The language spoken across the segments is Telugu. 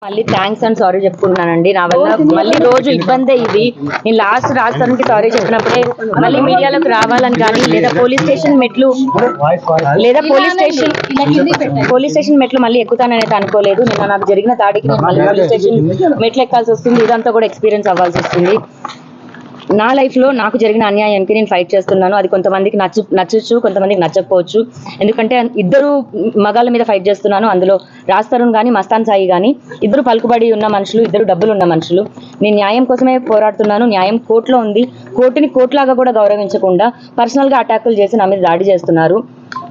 మళ్ళీ థ్యాంక్స్ అండ్ సారీ చెప్పుకుంటున్నానండి. నా వల్ల మళ్ళీ రోజు ఇబ్బందే ఇది. నేను లాస్ట్ రాష్ట్రానికి సారీ చెప్పినప్పుడే మళ్ళీ మీడియాలోకి రావాలని కానీ లేదా పోలీస్ స్టేషన్ మెట్లు మళ్ళీ ఎక్కుతానైతే అనుకోలేదు. నిన్న నాకు జరిగిన దాడికి నేను మళ్ళీ పోలీస్ స్టేషన్ మెట్లు ఎక్కాల్సి వస్తుంది. ఇదంతా కూడా ఎక్స్పీరియన్స్ అవ్వాల్సి వస్తుంది. నా లైఫ్లో నాకు జరిగిన అన్యాయానికి నేను ఫైట్ చేస్తున్నాను. అది కొంతమందికి నచ్చచ్చు, కొంతమందికి నచ్చకపోవచ్చు. ఎందుకంటే ఇద్దరు మగాళ్ళ మీద ఫైట్ చేస్తున్నాను. అందులో రాజ్ తరుణ్ కానీ మస్తాన్ సాయి కానీ ఇద్దరు పలుకుబడి ఉన్న మనుషులు, ఇద్దరు డబ్బులు ఉన్న మనుషులు. నేను న్యాయం కోసమే పోరాడుతున్నాను. న్యాయం కోర్టులో ఉంది. కోర్టుని కోర్టులాగా కూడా గౌరవించకుండా పర్సనల్గా అటాకులు చేసి నా మీద దాడి చేస్తున్నారు.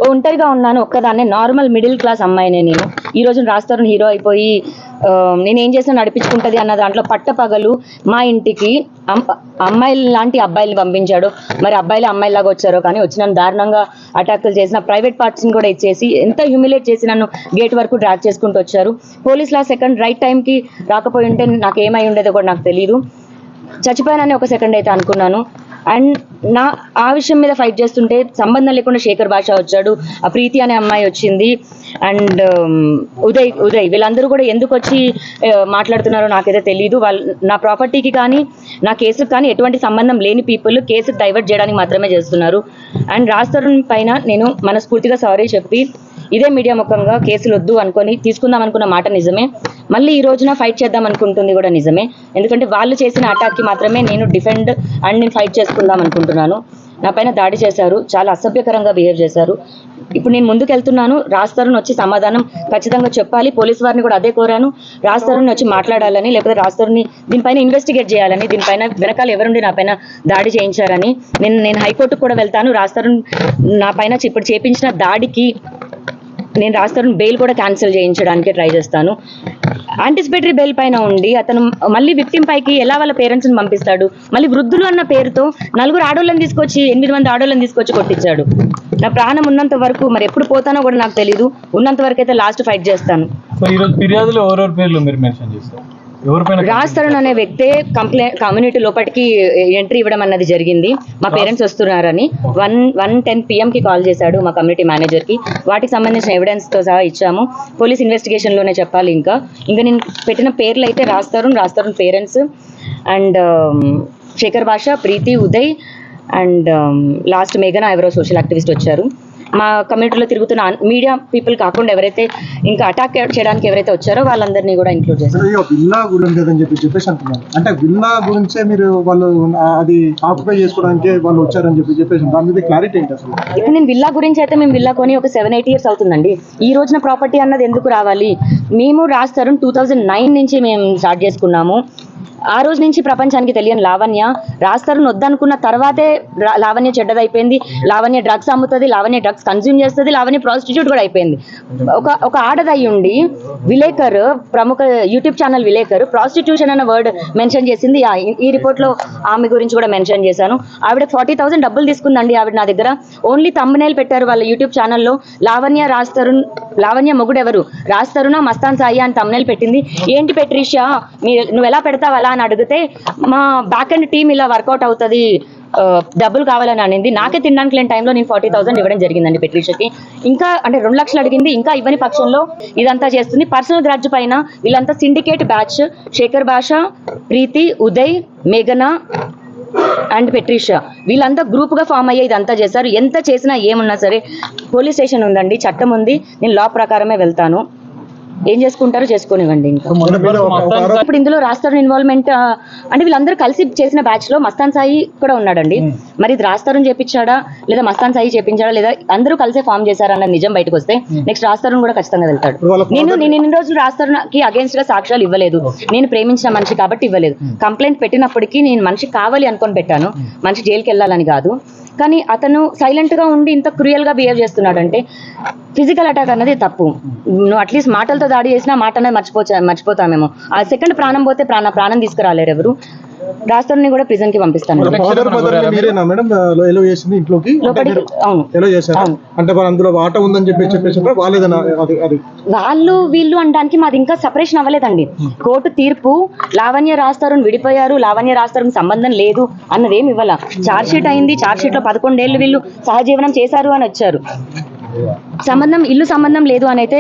ఒంటరిగా ఉన్నాను, ఒక్కదాన్నే, నార్మల్ మిడిల్ క్లాస్ అమ్మాయినే నేను. ఈ రోజు రాజ్ తరుణ్ హీరో అయిపోయి నేనేం చేసినా నడిపించుకుంటుంది అన్న దాంట్లో పట్టపగలు మా ఇంటికి అమ్మాయిలు లాంటి అబ్బాయిలు పంపించాడు. మరి అబ్బాయిలు అమ్మాయిలాగా వచ్చారో కానీ వచ్చి నన్ను దారుణంగా అటాకులు చేసిన ప్రైవేట్ పార్ట్స్ని కూడా ఇచ్చేసి ఎంత హ్యూమిలేట్ చేసి నన్ను గేట్ వరకు డ్రాగ్ చేసుకుంటూ వచ్చారు. పోలీసులు ఆ సెకండ్ రైట్ టైంకి రాకపోయి ఉంటే నాకు ఏమై ఉండేదో కూడా నాకు తెలియదు. చచ్చిపోయానని ఒక సెకండ్ అయితే అనుకున్నాను. అండ్ ఆ విషయం మీద ఫైట్ చేస్తుంటే సంబంధం లేకుండా శేఖర్ భాష వచ్చాడు, ఆ ప్రీతి అనే అమ్మాయి వచ్చింది, అండ్ ఉదయ్ వీళ్ళందరూ కూడా ఎందుకు వచ్చి మాట్లాడుతున్నారో నాకైతే తెలియదు. నా ప్రాపర్టీకి కానీ నా కేసుకు కానీ ఎటువంటి సంబంధం లేని పీపుల్ కేసు డైవర్ట్ చేయడానికి మాత్రమే చేస్తున్నారు. అండ్ రాజ్ తరుణ్ పైన నేను మనస్ఫూర్తిగా సారీ చెప్పి ఇదే మీడియా ముఖంగా కేసులు వద్దు అనుకొని తీసుకుందాం అనుకున్న మాట నిజమే. మళ్ళీ ఈ రోజున ఫైట్ చేద్దాం అనుకుంటుంది కూడా నిజమే. ఎందుకంటే వాళ్ళు చేసిన అటాక్కి మాత్రమే నేను డిఫెండ్ అండ్ నేను ఫైట్ చేసుకుందాం అనుకుంటున్నాను. నా పైన దాడి చేశారు, చాలా అసభ్యకరంగా బిహేవ్ చేశారు. ఇప్పుడు నేను ముందుకు వెళ్తున్నాను. రాజ్ తరుణ్ వచ్చి సమాధానం ఖచ్చితంగా చెప్పాలి. పోలీసు వారిని కూడా అదే కోరాను, రాజ్ తరుణ్ వచ్చి మాట్లాడాలని, లేకపోతే రాజ్ తరుణ్ని దీనిపైన ఇన్వెస్టిగేట్ చేయాలని, దీనిపైన వెనకాల ఎవరుండి నా పైన దాడి చేయించారని. నేను హైకోర్టుకు కూడా వెళ్తాను. రాజ్ తరుణ్ నా పైన ఇప్పుడు చేపించిన దాడికి నేను రాజ్ తరుణ్ బెయిల్ కూడా క్యాన్సిల్ చేయించడానికి ట్రై చేస్తాను. యాంటిసిపేటరీ బెయిల్ పైన ఉండి అతను మళ్ళీ విక్టిమ్ పైకి ఎలా వాళ్ళ పేరెంట్స్ని పంపిస్తాడు? మళ్ళీ వృద్ధులు అన్న పేరుతో 4 ఆడోళ్ళని తీసుకొచ్చి 8 మంది ఆడోళ్ళని తీసుకొచ్చి కొట్టించాడు. నా ప్రాణం ఉన్నంత వరకు, మరి ఎప్పుడు పోతానో కూడా నాకు తెలియదు, ఉన్నంత వరకు అయితే లాస్ట్ ఫైట్ చేస్తాను. రాజ్ తరుణ్ అనే వ్యక్తే కమ్యూనిటీ లోపలికి ఎంట్రీ ఇవ్వడం అన్నది జరిగింది. మా పేరెంట్స్ వస్తున్నారని 1:10 PM కాల్ చేశాడు మా కమ్యూనిటీ మేనేజర్కి. వాటికి సంబంధించిన ఎవిడెన్స్తో సహా ఇచ్చాము. పోలీస్ ఇన్వెస్టిగేషన్లోనే చెప్పాలి. ఇంకా నేను పెట్టిన పేర్లు అయితే రాజ్ తరుణ్ పేరెంట్స్ అండ్ శేఖర్ భాష, ప్రీతి, ఉదయ్ అండ్ లాస్ట్ మేఘన ఎవరో సోషల్ యాక్టివిస్ట్ వచ్చారు. మా కమ్యూనిటీలో తిరుగుతున్న మీడియా పీపుల్ కాకుండా ఎవరైతే ఇంకా అటాక్ చేయడానికి ఎవరైతే వచ్చారో వాళ్ళందరినీ కూడా ఇంక్లూడ్ చేస్తారు. విల్లా గురించి అని చెప్పేసి అంటున్నారు. అంటే విల్లా గురించే మీరు వాళ్ళు అది ఆక్యుపై చేసుకోవడానికి వాళ్ళు వచ్చారని చెప్పేసి దాని మీద క్లారిటీ ఏంటి అసలు? ఇప్పుడు నేను విల్లా గురించి అయితే మేము విల్లా కొని ఒక 7-8 years అవుతుందండి. ఈ రోజున ప్రాపర్టీ అన్నది ఎందుకు రావాలి? మేము రాజ్ తరుణ్ 2009 నుంచి మేము స్టార్ట్ చేసుకున్నాము. ఆ రోజు నుంచి ప్రపంచానికి తెలియని లావణ్య రాజ్ తరుణ్ వద్దనుకున్న తర్వాతే లావణ్య చెడ్డదైపోయింది. లావణ్య డ్రగ్స్ అమ్ముతుంది, లావణ్య డ్రగ్స్ కన్జ్యూమ్ చేస్తుంది, లావణ్య ప్రాస్టిట్యూట్ కూడా అయిపోయింది. ఒక ఆడదయ్యి ఉండి విలేకర్, ప్రముఖ యూట్యూబ్ ఛానల్ విలేకర్ ప్రాస్టిట్యూషన్ అన్న వర్డ్ మెన్షన్ చేసింది. ఈ రిపోర్ట్లో ఆమె గురించి కూడా మెన్షన్ చేశాను. ఆవిడ 40,000 డబ్బులు తీసుకుందండి. ఆవిడ నా దగ్గర ఓన్లీ థంబ్నెయిల్ పెట్టారు వాళ్ళ యూట్యూబ్ ఛానల్లో. లావణ్య మొగుడెవరు, రాజ్ తరుణ్ మస్తాన్ సాయి అని థంబ్నెయిల్ పెట్టింది. ఏంటి పెట్రిషియా నువ్వు ఎలా పెడతావు అలా అని అడిగితే మా బ్యాక్ అండ్ టీమ్ ఇలా వర్కౌట్ అవుతుంది, డబ్బులు కావాలని అనింది. నాకే తినడానికి లేని టైంలో నేను 40,000 ఇవ్వడం జరిగిందండి పెట్రిషియాకి. ఇంకా అంటే 2 లక్షలు అడిగింది. ఇంకా ఇవ్వని పక్షంలో ఇదంతా చేస్తుంది. పర్సనల్ గ్రాడ్జ్ పైన వీళ్ళంతా సిండికేట్ బ్యాచ్, శేఖర్ భాష, ప్రీతి, ఉదయ్, మేఘన అండ్ పెట్రిషియా వీళ్ళంతా గ్రూప్గా ఫామ్ అయ్యే ఇదంతా చేశారు. ఎంత చేసినా ఏమున్నా సరే పోలీస్ స్టేషన్ ఉందండి, చట్టం ఉంది. నేను లా ప్రకారమే వెళ్తాను. ఏం చేసుకుంటారో చేసుకోనివ్వండి. ఇంకా ఇప్పుడు ఇందులో రాజ్ తరుణ్ ఇన్వాల్వ్మెంట్ అంటే వీళ్ళందరూ కలిసి చేసిన బ్యాచ్ లో మస్తాన్ సాయి కూడా ఉన్నాడండి. మరి ఇది రాజ్ తరుణ్ చేపించాడా లేదా మస్తాన్ సాయి చేపించాడా లేదా అందరూ కలిసే ఫామ్ చేశారన్న నిజం బయటకు వస్తే నెక్స్ట్ రాజ్ తరుణ్ కూడా ఖచ్చితంగా వెళ్తాడు. నేను ఇన్ని రోజులు రాజ్ తరుణ్ కి అగేన్స్ట్ గా సాక్ష్యాలు ఇవ్వలేదు. నేను ప్రేమించిన మనిషి కాబట్టి ఇవ్వలేదు. కంప్లైంట్ పెట్టినప్పటికీ నేను మనిషి కావాలి అనుకొని పెట్టాను, మనిషి జైలుకి వెళ్ళాలని కాదు. కానీ అతను సైలెంట్గా ఉండి ఇంత క్రూయల్గా బిహేవ్ చేస్తున్నాడంటే ఫిజికల్ అటాక్ అన్నది తప్పు. నువ్వు అట్లీస్ట్ మాటలతో దాడి చేసినా మాట అనేది మర్చిపోతామేమో. ఆ సెకండ్ ప్రాణం పోతే ప్రాణం తీసుకురాలేరు ఎవరు. రాజ్ తరుణ్ని కూడా ప్రిజన్ కి పంపిస్తాను. వాళ్ళు వీళ్ళు అనడానికి మాది ఇంకా సపరేషన్ అవ్వలేదండి. కోర్టు తీర్పు లావణ్య రాజ్ తరుణ్ విడిపోయారు, లావణ్య రాజ్ తరుణ్ సంబంధం లేదు అన్నదేమి ఇవ్వాల. ఛార్జ్ షీట్ అయింది, ఛార్జ్ షీట్ లో 11 ఏళ్ళు వీళ్ళు సహజీవనం చేశారు అని వచ్చారు. ఇల్లు సంబంధం లేదు అని అయితే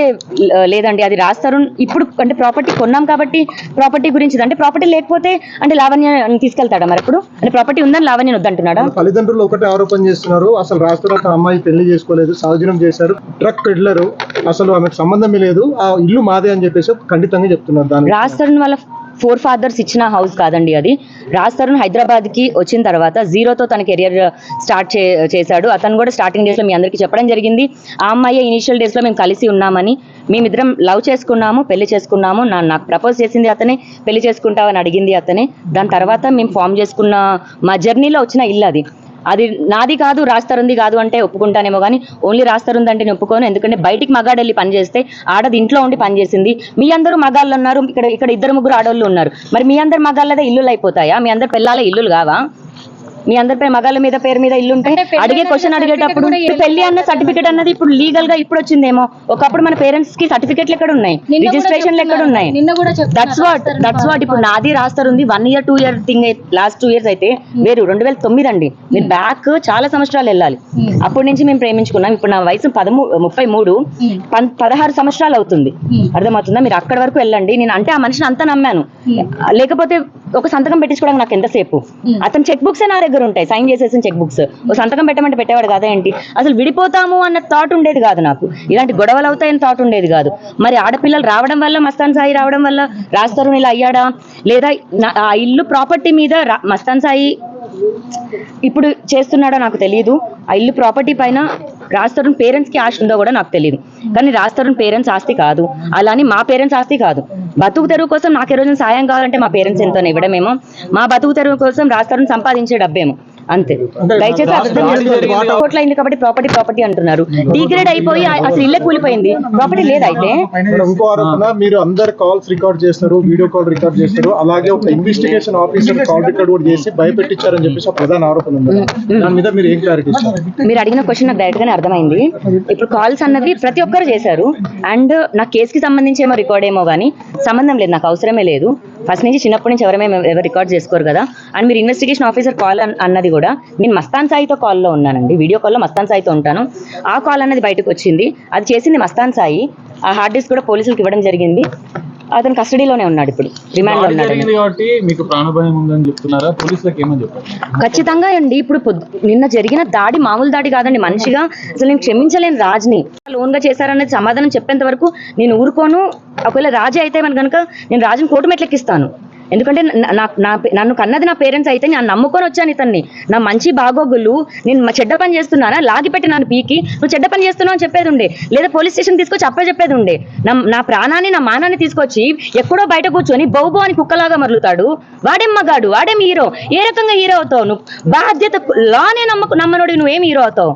లేదండి. అది రాస్తారు ఇప్పుడు అంటే ప్రాపర్టీ కొన్నాం కాబట్టి ప్రాపర్టీ గురించి అంటే ప్రాపర్టీ లేకపోతే అంటే లావణ్య తీసుకెళ్తాడా మరి ఇప్పుడు అంటే ప్రాపర్టీ ఉందని లావణ్య వద్దంటున్నాడా? తల్లిదండ్రులు ఒకటే ఆరోపణ చేస్తున్నారు, అసలు రాస్తారు తన అమ్మాయి పెళ్లి చేసుకోలేదు, సహజనం చేశారు, ట్రక్ పెడ్లరు, అసలు ఆమెకు సంబంధమే లేదు, ఆ ఇల్లు మాదే అని చెప్పేసి ఖండితంగా చెప్తున్నారు. దాని రాస్తారు వాళ్ళ 4 fathers ఇచ్చిన హౌస్ కాదండి అది. రాజ్ తరుణ్ హైదరాబాద్ కి వచ్చిన తర్వాత జీరోతో తన కెరియర్ స్టార్ట్ చేశాడు. అతను కూడా స్టార్టింగ్ డేస్ లో మీ అందరికీ చెప్పడం జరిగింది. ఆ అమ్మాయి ఇనిషియల్ డేస్ లో మేము కలిసి ఉన్నామని, మేమిద్దరం లవ్ చేసుకున్నాము, పెళ్లి చేసుకున్నాము, నాకు ప్రపోజ్ చేసింది అతనే, పెళ్లి చేసుకుంటావని అడిగింది అతనే. దాని తర్వాత మేము ఫామ్ చేసుకున్న మా జర్నీలో వచ్చిన ఇల్లు అది నాది కాదు, రాజ్ తరుణ్ది కాదు అంటే ఒప్పుకుంటానేమో కానీ ఓన్లీ రాజ్ తరుణ్ అంటే నేను ఒప్పుకోను. ఎందుకంటే బయటికి మగాడు వెళ్ళి పని చేస్తే ఆడది ఇంట్లో ఉండి పని చేసింది. మీ అందరూ మగాళ్ళు ఉన్నారు, ఇక్కడ 2-3 ఆడవాళ్ళు ఉన్నారు. మరి మీ అందరు మగాళ్ళదే ఇల్లులు అయిపోతాయా? మీ అందరు పిల్లల ఇల్లులు కావా? మీ అందరి మగాళ్ళ మీద పేరు మీద ఇల్లు ఉంటే అడిగే క్వశ్చన్ అడిగేటప్పుడు పెళ్లి అన్న సర్టిఫికేట్ అన్నది ఇప్పుడు లీగల్ గా ఇప్పుడు వచ్చిందేమో. ఒకప్పుడు మన పేరెంట్స్ కి సర్టిఫికేట్లు ఎక్కడ ఉన్నాయి, రిజిస్ట్రేషన్లు ఎక్కడ ఉన్నాయి? దట్స్ వాట్ ఇప్పుడు నాది రాస్తారు 1 year 2 year thing. Last 2 years అయితే వేరు 2009 అండి. మీరు బ్యాక్ చాలా సంవత్సరాలు వెళ్ళాలి. అప్పటి నుంచి మేము ప్రేమించుకున్నాం. ఇప్పుడు నా వయసు 33, 16 సంవత్సరాలు అవుతుంది. అర్థమవుతుందా? మీరు అక్కడి వరకు వెళ్ళండి. నేను అంటే ఆ మనిషిని అంతా నమ్మాను. లేకపోతే ఒక సంతకం పెట్టించుకోవడానికి నాకు ఎంతసేపు? అతను చెక్ బుక్స్ నా దగ్గర ఉంటాయి, సైన్ చేసేసిన చెక్ బుక్స్. ఒక సంతకం పెట్టమంటే పెట్టేవాడు కదా ఏంటి? అసలు విడిపోతాము అన్న థాట్ ఉండేది కాదు నాకు. ఇలాంటి గొడవలు అవుతాయని థాట్ ఉండేది కాదు. మరి ఆడపిల్లలు రావడం వల్ల, మస్తాన్ సాయి రావడం వల్ల రాజ్ తరుణ్ ఇలా అయ్యాడా? లేదా ఆ ఇల్లు ప్రాపర్టీ మీద మస్తాన్ సాయి ఇప్పుడు చేస్తున్నాడో నాకు తెలియదు. ఆ ఇల్లు ప్రాపర్టీ పైన రాజ్ తరుణ్ పేరెంట్స్ కి ఆశ ఉందో కూడా నాకు తెలియదు. కానీ రాజ్ తరుణ్ పేరెంట్స్ ఆస్తి కాదు, అలాని మా పేరెంట్స్ ఆస్తి కాదు. బతుకు తెరువు కోసం నాకు ఏ రోజు సాయం కావాలంటే మా పేరెంట్స్ ఎంతో ఇవ్వడమేమో, మా బతుకు తెరువు కోసం రాజ్ తరుణ్ సంపాదించే డబ్బేమో అంతే. దయచేసి అర్థం చేసుకోండి. కోట్ల అయింది కాబట్టి ప్రాపర్టీ అంటున్నారు. డిగ్రేడ్ అయిపోయి అసలు ఇల్లే కూలిపోయింది, ప్రాపర్టీ లేదా? అయితే ఇంకో ఆరోపణ, మీరు అందరు కాల్స్ రికార్డ్ చేస్తారు, వీడియో కాల్ రికార్డ్ చేస్తారు, అలాగే ఒక ఇన్వెస్టిగేషన్ ఆఫీసర్ కాల్ రికార్డ్ కూడా చేసి భయపెట్టించారని చెప్పేసి ప్రధాన ఆరోపణ ఉంది. దాని మీద మీరు ఏం క్లారిటీ ఇస్తారు? మీరు అడిగిన క్వశ్చన్ నాకు డైరెక్ట్ గానే అర్థమైంది. ఇప్పుడు కాల్స్ అన్నవి ప్రతి ఒక్కరు చేశారు. అండ్ నా కేసుకి సంబంధించి ఏమో రికార్డ్ ఏమో కానీ సంబంధం లేదు, నాకు అవసరమే లేదు. ఫస్ట్ నుంచి చిన్నప్పటి నుంచి ఎవరు రికార్డ్ చేసుకోరు కదా. అండ్ మీరు ఇన్వెస్టిగేషన్ ఆఫీసర్ కాల్ అన్నది కూడా నేను మస్తాన్ సాయితో కాల్లో ఉన్నానండి, వీడియో కాల్లో మస్తాన్ సాయితో ఉంటాను. ఆ కాల్ అన్నది బయటకు వచ్చింది, అది చేసింది మస్తాన్ సాయి. ఆ హార్డ్ డిస్క్ కూడా పోలీసులకు ఇవ్వడం జరిగింది. అతను కస్టడీలోనే ఉన్నాడు, ఇప్పుడు రిమాండ్ లో ఉన్నాడు. ఖచ్చితంగా అండి. ఇప్పుడు నిన్న జరిగిన దాడి మామూలు దాడి కాదండి. మనిషిగా అసలు నేను క్షమించలేను రాజ్ని. లోన్ గా చేశారనేది సమాధానం చెప్పేంత వరకు నేను ఊరుకోను. ఒకవేళ రాజే అయితే మన కనుక నేను రాజుని కోర్టు మెట్లెక్కిస్తాను. ఎందుకంటే నన్ను కన్నది నా పేరెంట్స్ అయితే నేను నమ్ముకొని వచ్చాను ఇతన్ని. నా మంచి బాగోగులు నేను చెడ్డ పని చేస్తున్నానా లాగి పెట్టి నన్ను పీకి నువ్వు చెడ్డ పని చేస్తున్నావు అని చెప్పేది ఉండే, లేదా పోలీస్ స్టేషన్ తీసుకొచ్చి చెప్పేది ఉండే. నా ప్రాణాన్ని నా మానాన్ని తీసుకొచ్చి ఎక్కడో బయట కూర్చొని బౌబో అని కుక్కలాగా మరలుతాడు. వాడేం మగాడు, వాడేం హీరో? ఏ రకంగా హీరో అవుతావు నువ్వు? బాధ్యత లానే నమ్మనోడి నువ్వేం హీరో అవుతావు?